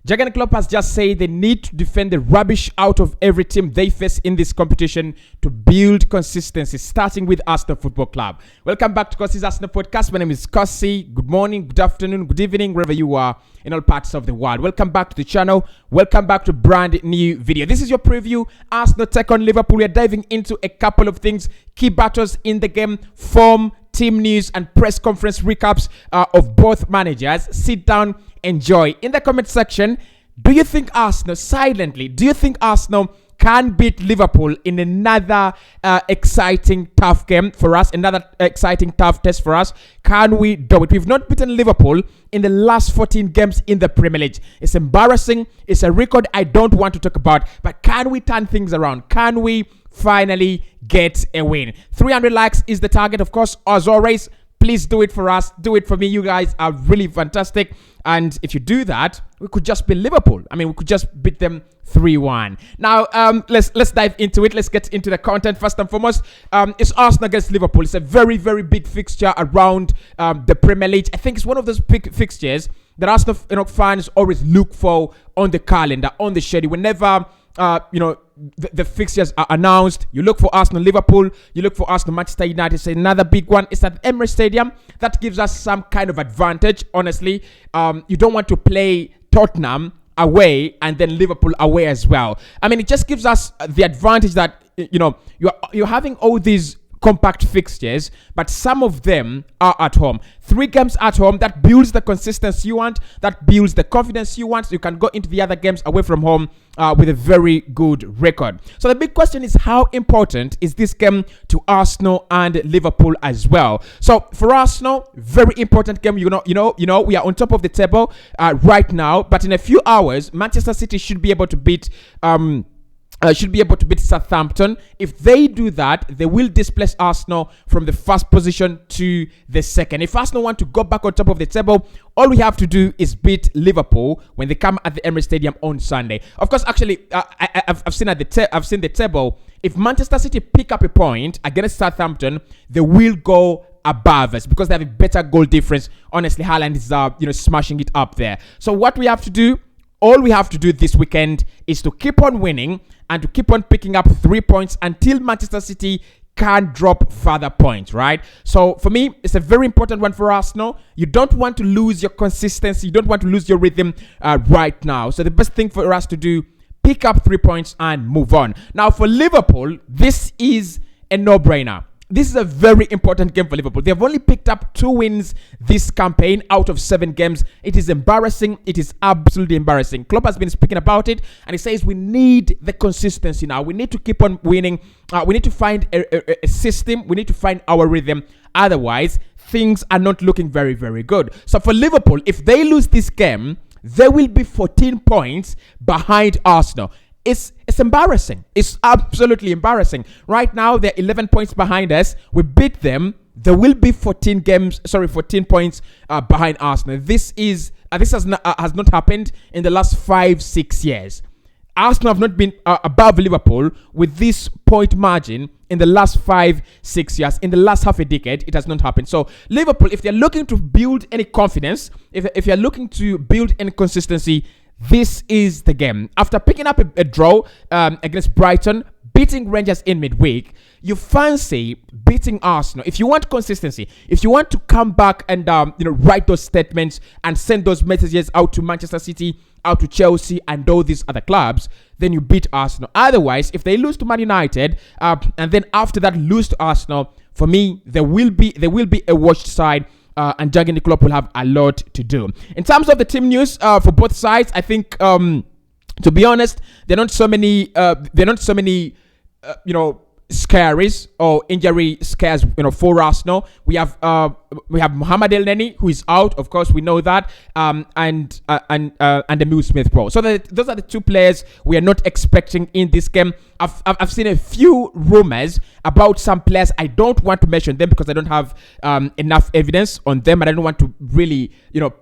Jurgen Klopp has just said they need to defend the rubbish out of every team they face in this competition to build consistency, starting with Arsenal Football Club. Welcome back to Kossi's Arsenal Podcast. My name is Kossi. Good morning, good afternoon, good evening, wherever you are in all parts of the world. Welcome back to the channel. Welcome back to a brand new video. This is your preview. Arsenal take on Liverpool. We are diving into a couple of things, key battles in the game, form, team news, and press conference recaps of both managers. Sit down, enjoy. In the comment section, do you think Arsenal can beat Liverpool in another exciting, tough game for us, another exciting, tough test for us? Can we do it? We've not beaten Liverpool in the last 14 games in the Premier League. It's embarrassing. It's a record I don't want to talk about, but can we turn things around? Can we finally get a win? 300 likes is the target, of course, as always. Please do it for us. Do it for me. You guys are really fantastic. And if you do that, we could just beat Liverpool. I mean, we could just beat them 3-1. Now, let's dive into it. Let's get into the content. First and foremost, it's Arsenal against Liverpool. It's a very, very big fixture around the Premier League. I think it's one of those big fixtures that Arsenal fans always look for on the calendar, on the schedule. Whenever the fixtures are announced, you look for Arsenal Liverpool, you look for Arsenal Manchester United. It's another big one. It's at Emirates Stadium. That gives us some kind of advantage, honestly. You don't want to play Tottenham away and then Liverpool away as well. I mean, it just gives us the advantage that you're having all these compact fixtures, but some of them are at home. 3 games at home, that builds the consistency you want, that builds the confidence you want, so you can go into the other games away from home with a very good record. So the big question is, how important is this game to Arsenal and Liverpool as well? So for Arsenal, very important game. We are on top of the table right now, but in a few hours, Manchester City should be able to beat Southampton. If they do that, they will displace Arsenal from the first position to the second. If Arsenal want to go back on top of the table, all we have to do is beat Liverpool when they come at the Emirates Stadium on Sunday. Of course, actually, I've seen the table. If Manchester City pick up a point against Southampton, they will go above us because they have a better goal difference. Honestly, Haaland is smashing it up there. So what we have to do, all we have to do this weekend is to keep on winning and to keep on picking up 3 points until Manchester City can drop further points, right? So for me, it's a very important one for Arsenal. You don't want to lose your consistency. You don't want to lose your rhythm right now. So the best thing for us to do, pick up 3 points and move on. Now for Liverpool, this is a no-brainer. This is a very important game for Liverpool. They have only picked up 2 wins this campaign out of 7 games. It is embarrassing. It is absolutely embarrassing. Klopp has been speaking about it, and he says we need the consistency now. We need to keep on winning. We need to find a system. We need to find our rhythm. Otherwise, things are not looking very, very good. So for Liverpool, if they lose this game, they will be 14 points behind Arsenal. It's embarrassing. It's absolutely embarrassing. Right now, they're 11 points behind us. We beat them. There will be 14 points behind Arsenal. This has not happened in the last 5-6 years. Arsenal have not been above Liverpool with this point margin in the last 5-6 years. In the last half a decade, it has not happened. So Liverpool, if they're looking to build any confidence, if you're looking to build any consistency, this is the game. After picking up a draw against Brighton, beating Rangers in midweek, you fancy beating Arsenal. If you want consistency, if you want to come back and write those statements and send those messages out to Manchester City, out to Chelsea and all these other clubs, then you beat Arsenal. Otherwise, if they lose to Man United and then after that lose to Arsenal, for me, there will be a washed side. And Jurgen Klopp will have a lot to do. In terms of the team news for both sides, I think, to be honest, there are not so many scaries or injury scares for Arsenal. We have Mohamed El-Neni, who is out, of course, we know that, and Emile Smith-Rowe. So those are the 2 players we are not expecting in this game. I've seen a few rumors about some players. I don't want to mention them because I don't have enough evidence on them, and I don't want to really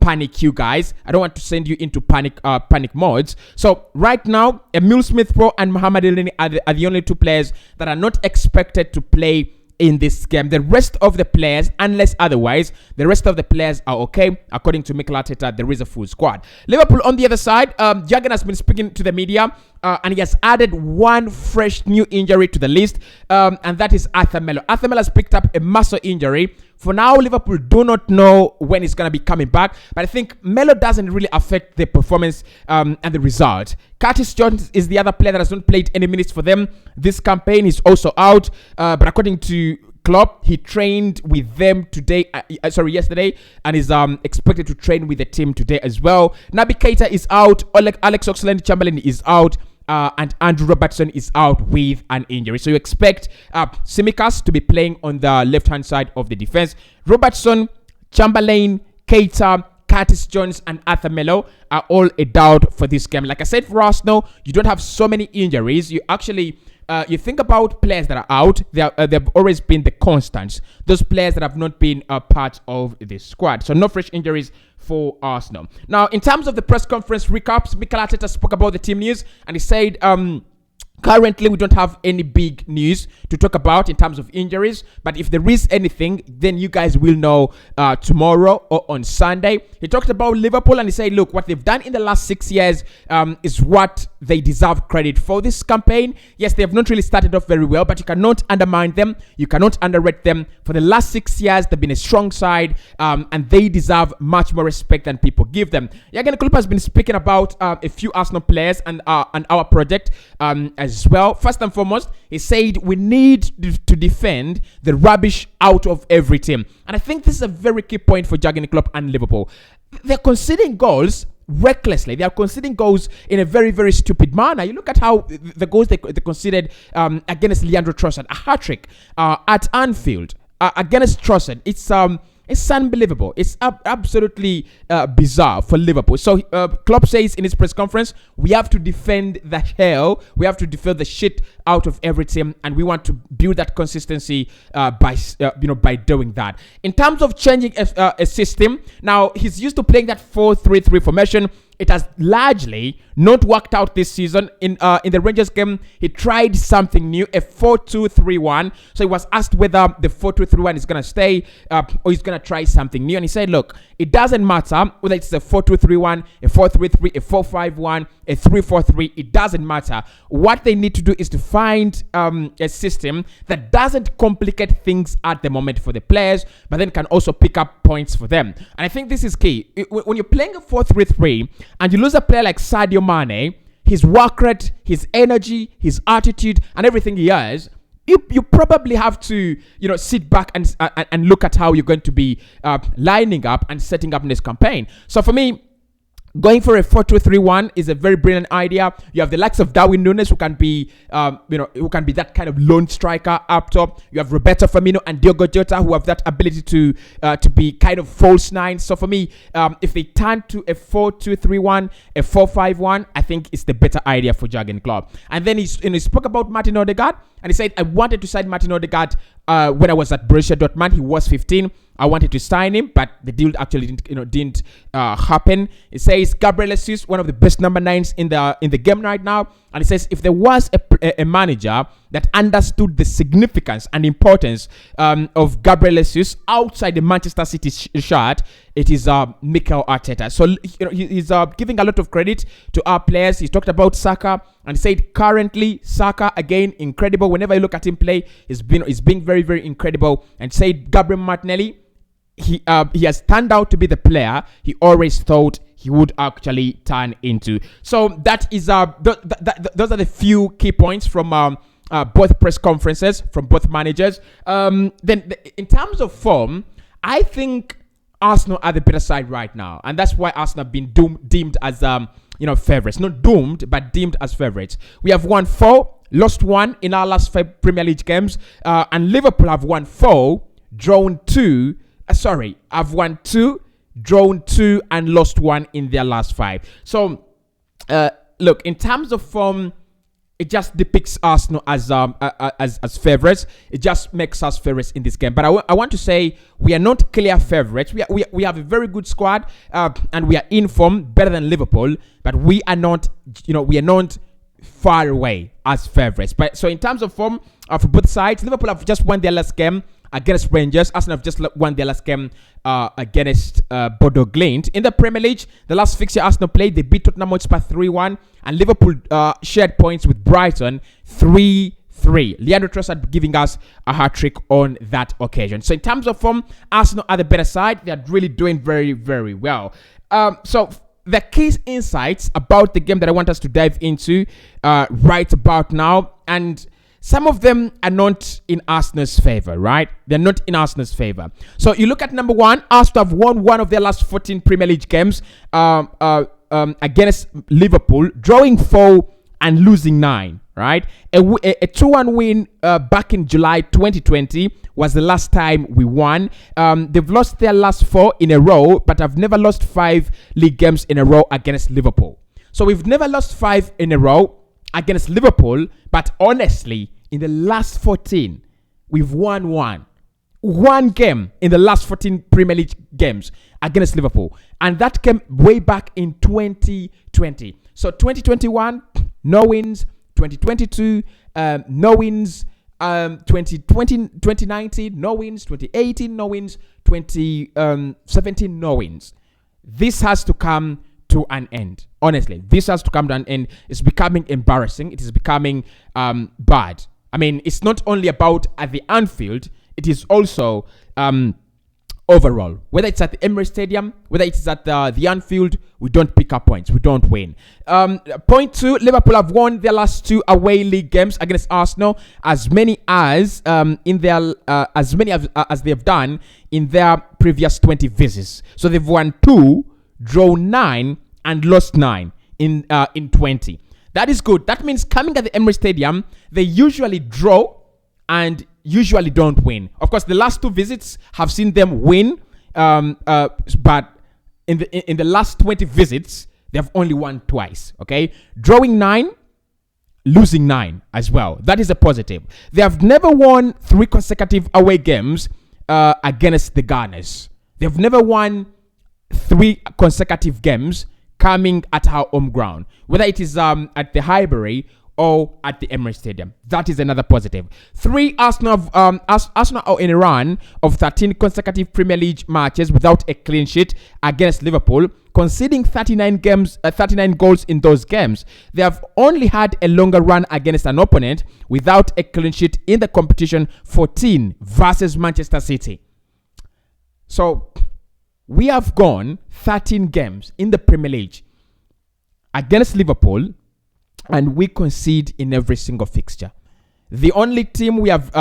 panic you guys. I don't want to send you into panic modes. So right now, Emile Smith-Rowe and Mohamed El-Neni are the only 2 players that are not expected to play in this game. The rest of the players, unless otherwise, the rest of the players are okay. According to Mikel Arteta, there is a full squad. Liverpool on the other side, Jurgen has been speaking to the media, and he has added one fresh new injury to the list, and that is Arthur Melo. Arthur Melo has picked up a muscle injury. For now, Liverpool do not know when he's going to be coming back, but I think Melo doesn't really affect the performance and the result. Curtis Jones is the other player that has not played any minutes for them this campaign. He's also out, but according to Klopp, he trained with them yesterday, and is expected to train with the team today as well. Naby Keita is out. Alex Oxlade-Chamberlain is out. And Andrew Robertson is out with an injury. So you expect Tsimikas to be playing on the left-hand side of the defense. Robertson, Chamberlain, Keita, Curtis Jones, and Arthur Melo are all a doubt for this game. Like I said, for Arsenal, you don't have so many injuries. You actually... you think about players that are out, they've always been the constants. Those players that have not been a part of the squad. So no fresh injuries for Arsenal. Now, in terms of the press conference recaps, Mikel Arteta spoke about the team news, and he said, currently, we don't have any big news to talk about in terms of injuries. But if there is anything, then you guys will know tomorrow or on Sunday. He talked about Liverpool, and he said, look, what they've done in the last 6 years is what they deserve credit for this campaign. Yes, they have not really started off very well, but you cannot undermine them. You cannot underrate them. For the last 6 years, they've been a strong side, and they deserve much more respect than people give them. Jurgen Klopp has been speaking about a few Arsenal players and our project as well. First and foremost, he said we need to defend the rubbish out of every team. And I think this is a very key point for Jurgen Klopp and Liverpool. They're conceding goals recklessly. They are conceding goals in a very, very stupid manner. You look at how the goals they conceded against Leandro Trossard, a hat-trick at Anfield against Trossard. It's unbelievable. It's absolutely bizarre for Liverpool. So Klopp says in his press conference, we have to defend the hell. We have to defend the shit out of every team, and we want to build that consistency by doing that. In terms of changing a system, now he's used to playing that 4-3-3 formation. It has largely not worked out this season. In the Rangers game, he tried something new, a 4-2-3-1. So he was asked whether the 4-2-3-1 is going to stay or he's going to try something new. And he said, look, it doesn't matter whether it's a 4-2-3-1, a 4-3-3, a 4-5-1, a 3-4-3. It doesn't matter. What they need to do is to find a system that doesn't complicate things at the moment for the players, but then can also pick up points for them. And I think this is key. When you're playing a 4-3-3 and you lose a player like Sadio Mane, his work rate, his energy, his attitude, and everything he has, you probably have to sit back and look at how you're going to be lining up and setting up in this campaign. So for me, going for a 4-2-3-1 is a very brilliant idea. You have the likes of Darwin Núñez, who can be, who can be that kind of lone striker up top. You have Roberto Firmino and Diogo Jota, who have that ability to be kind of false nines. So for me, if they turn to a 4-2-3-1, a 4-5-1, I think it's the better idea for Jurgen Klopp. And then he spoke about Martin Odegaard, and he said, I wanted to sign Martin Odegaard when I was at Borussia Dortmund. He was 15. I wanted to sign him, but the deal actually didn't happen. He says Gabriel Jesus, one of the best number 9s in the game right now, and he says if there was a manager that understood the significance and importance of Gabriel Jesus outside the Manchester City shirt, it is Mikel Arteta. So he's giving a lot of credit to our players. He talked about Saka, and he said currently Saka, again, incredible. Whenever you look at him play, he's been very, very incredible. And said Gabriel Martinelli, he has turned out to be the player he always thought he would actually turn into. So that is those are the few key points from both press conferences from both managers. Then in terms of form, I think Arsenal are the better side right now, and that's why Arsenal have been deemed as favorites. Not doomed, but deemed as favorites. We have won 4, lost 1 in our last 5 Premier League games, and Liverpool have won 4, drawn 2. I've won 2, drawn 2, and lost 1 in their last 5. So, look, in terms of form, it just depicts Arsenal as favorites. It just makes us favorites in this game. But I want to say we are not clear favorites. We have a very good squad, and we are in form, better than Liverpool. But we are not far away as favorites. But so in terms of form, for both sides. Liverpool have just won their last game against Rangers. Arsenal have just won their last game against Bodo Glimt. In the Premier League, the last fixture Arsenal played, they beat Tottenham Hotspur 3-1, and Liverpool shared points with Brighton 3-3. Leandro Trossard giving us a hat-trick on that occasion. So in terms of form, Arsenal are the better side. They are really doing very, very well. So the key insights about the game that I want us to dive into right about now, and some of them are not in Arsenal's favor, right? They're not in Arsenal's favor. So you look at number one, Arsenal have won one of their last 14 Premier League games against Liverpool, drawing 4 and losing 9, right? A 2-1 win back in July 2020 was the last time we won. They've lost their last 4 in a row, but have never lost 5 league games in a row against Liverpool. So we've never lost 5 in a row against Liverpool, but honestly, in the last 14, we've won one game in the last 14 Premier League games against Liverpool, and that came way back in 2020. So 2021, no wins. 2022, no wins. 2019, no wins. 2018, no wins. 2017, no wins. This has to come to an end. Honestly, this has to come to an end. It's becoming embarrassing. It is becoming bad. I mean, it's not only about at the Anfield. It is also overall. Whether it's at the Emirates Stadium, whether it's at the Anfield, we don't pick up points. We don't win. Point 2, Liverpool have won their last 2 away league games against Arsenal, as many as they have done in their previous 20 visits. So they've won 2, drawn 9, and lost 9 in 20. That is good. That means coming at the Emirates Stadium, they usually draw and usually don't win. Of course, the last 2 visits have seen them win, but in the last 20 visits, they have only won twice. Okay, drawing 9, losing 9 as well. That is a positive. They have never won 3 consecutive away games against the Gunners. They have never won 3 consecutive games coming at our home ground, whether it is at the Highbury or at the Emirates Stadium. That is another positive. 3, Arsenal are in a run of 13 consecutive Premier League matches without a clean sheet against Liverpool, conceding 39 goals in those games. They have only had a longer run against an opponent without a clean sheet in the competition, 14 versus Manchester City. So we have gone 13 games in the Premier League against Liverpool, and we concede in every single fixture. The only team we have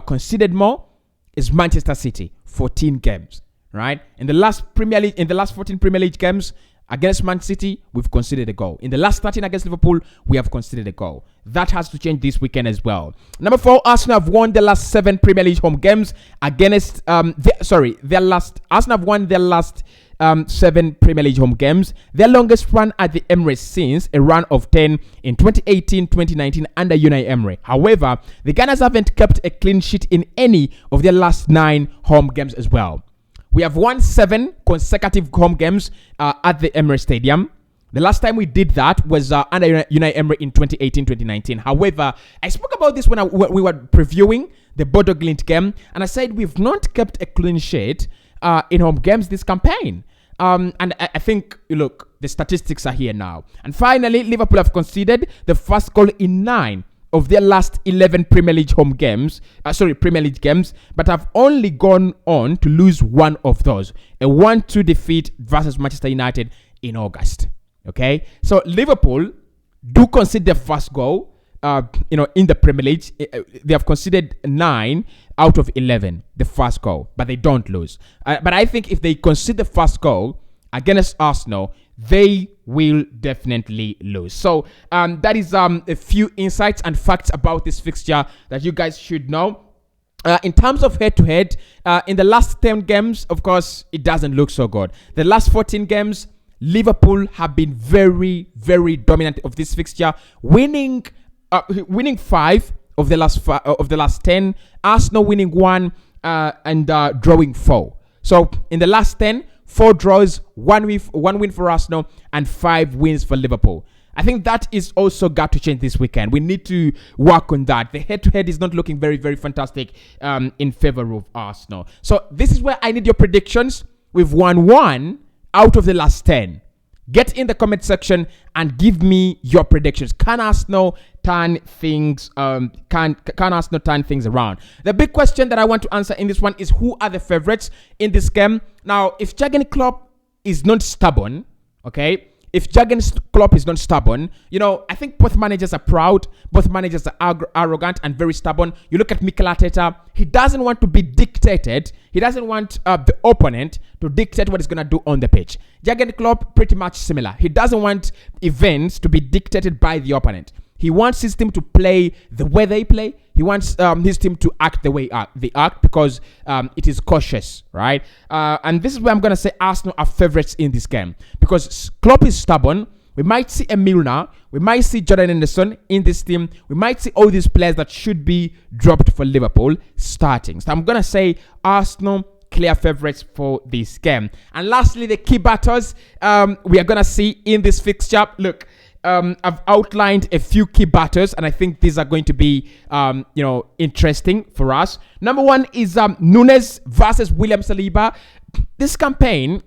conceded more is Manchester City, 14 games, right? In the last 14 Premier League games against Man City, we've conceded a goal. In the last 13 against Liverpool, we have conceded a goal. That has to change this weekend as well. Number 4, Arsenal have won the last 7 Premier League home games against Arsenal have won their last 7 Premier League home games, their longest run at the Emirates since a run of 10 in 2018-2019 under Unai Emery. However, the Gunners haven't kept a clean sheet in any of their last 9 home games as well. We have won 7 consecutive home games at the Emirates Stadium. The last time we did that was under Unai Emery in 2018-2019. However, I spoke about this when we were previewing the Bodo Glimt game, and I said we've not kept a clean sheet in home games this campaign. And I think, look, the statistics are here now. And finally, Liverpool have conceded the first goal in 9 of their last 11 Premier League games, but have only gone on to lose 1 of those. A 1-2 defeat versus Manchester United in August. Okay? So Liverpool do concede their first goal, in the Premier League. They have conceded 9 out of 11, the first goal, but they don't lose. But I think if they concede the first goal against Arsenal, they will definitely lose. So that is a few insights and facts about this fixture that you guys should know. In terms of head-to-head, in the last 10 games, of course, it doesn't look so good. The last 14 games, Liverpool have been very, very dominant of this fixture, winning 5 of the last 10. Arsenal winning 1 and drawing 4. So in the last 10, 4 draws, 1 win for Arsenal, and 5 wins for Liverpool. I think that is also got to change this weekend. We need to work on that. The head-to-head is not looking very, very fantastic in favor of Arsenal. So this is where I need your predictions. We've won 1 out of the last 10. Get in the comment section and give me your predictions. Can Arsenal turn things can Arsenal turn things around? The big question that I want to answer in this one is, who are the favorites in this game? Now, if Jurgen Klopp is not stubborn, okay? If Jurgen Klopp is not stubborn, I think both managers are proud. Both managers are arrogant and very stubborn. You look at Mikel Arteta. He doesn't want to be dictated. He doesn't want the opponent to dictate what he's going to do on the pitch. Jurgen Klopp, pretty much similar. He doesn't want events to be dictated by the opponent. He wants his team to play the way they play. He wants his team to act the way they act because it is cautious, right? And this is where I'm going to say Arsenal are favorites in this game because Klopp is stubborn. We might see a Milner. We might see Jordan Henderson in this team. We might see all these players that should be dropped for Liverpool starting. So I'm going to say Arsenal clear favorites for this game. And lastly, the key battles we are going to see in this fixture. Look, I've outlined a few key battles, and I think these are going to be, interesting for us. Number one is Nunes versus William Saliba. This campaign,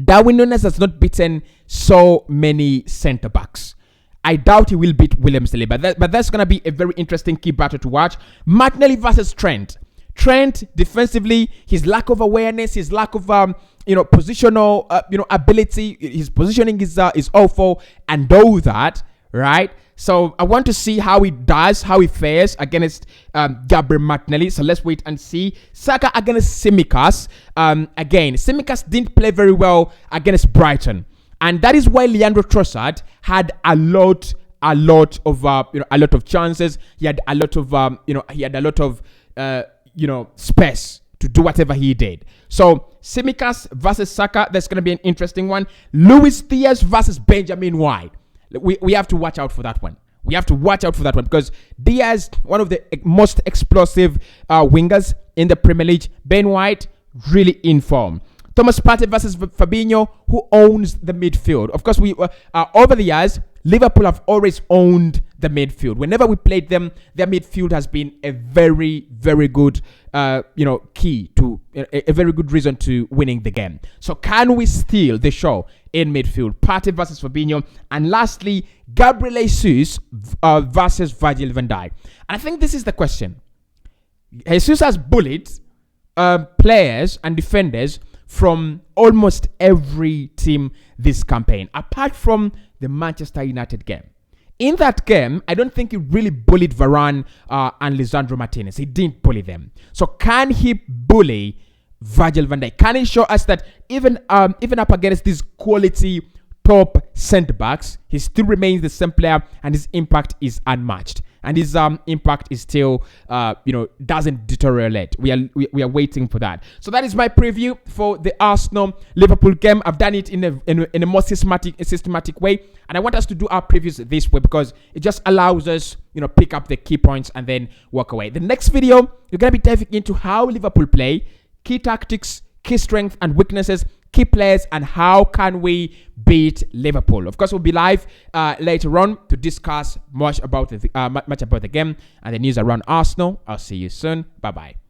Darwin Nunes has not beaten so many centre backs. I doubt he will beat William Saliba, but that's going to be a very interesting key battle to watch. Martinelli versus Trent. Trent defensively, his lack of awareness, his lack of positional ability, his positioning is awful, and all that, right? So I want to see how he does, how he fares against Gabriel Martinelli. So let's wait and see. Saka against Tsimikas. Again, Tsimikas didn't play very well against Brighton, and that is why Leandro Trossard had a lot of chances. He had a lot of space to do whatever he did. So Tsimikas versus Saka, that's going to be an interesting one. Luis Diaz versus Benjamin White. We have to watch out for that one. We have to watch out for that one because Diaz, one of the most explosive wingers in the Premier League. Ben White, really in form. Thomas Partey versus Fabinho, who owns the midfield. Of course, we over the years, Liverpool have always owned the midfield. Whenever we played them, their midfield has been a very, very good, key to a very good reason to winning the game. So can we steal the show in midfield? Partey versus Fabinho. And lastly, Gabriel Jesus versus Virgil van Dijk. And I think this is the question. Jesus has bullied players and defenders from almost every team this campaign, apart from the Manchester United game. In that game, I don't think he really bullied Varane and Lisandro Martinez. He didn't bully them. So can he bully Virgil van Dijk? Can he show us that even up against these quality top centre-backs, he still remains the same player and his impact is unmatched? And his impact is still, doesn't deteriorate. We are waiting for that. So that is my preview for the Arsenal-Liverpool game. I've done it in a more systematic way. And I want us to do our previews this way because it just allows us, pick up the key points and then walk away. The next video, you're going to be diving into how Liverpool play, key tactics, key strengths and weaknesses, key players, and how can we beat Liverpool. Of course, we'll be live later on to discuss much about the game and the news around Arsenal. I'll see you soon. Bye-bye.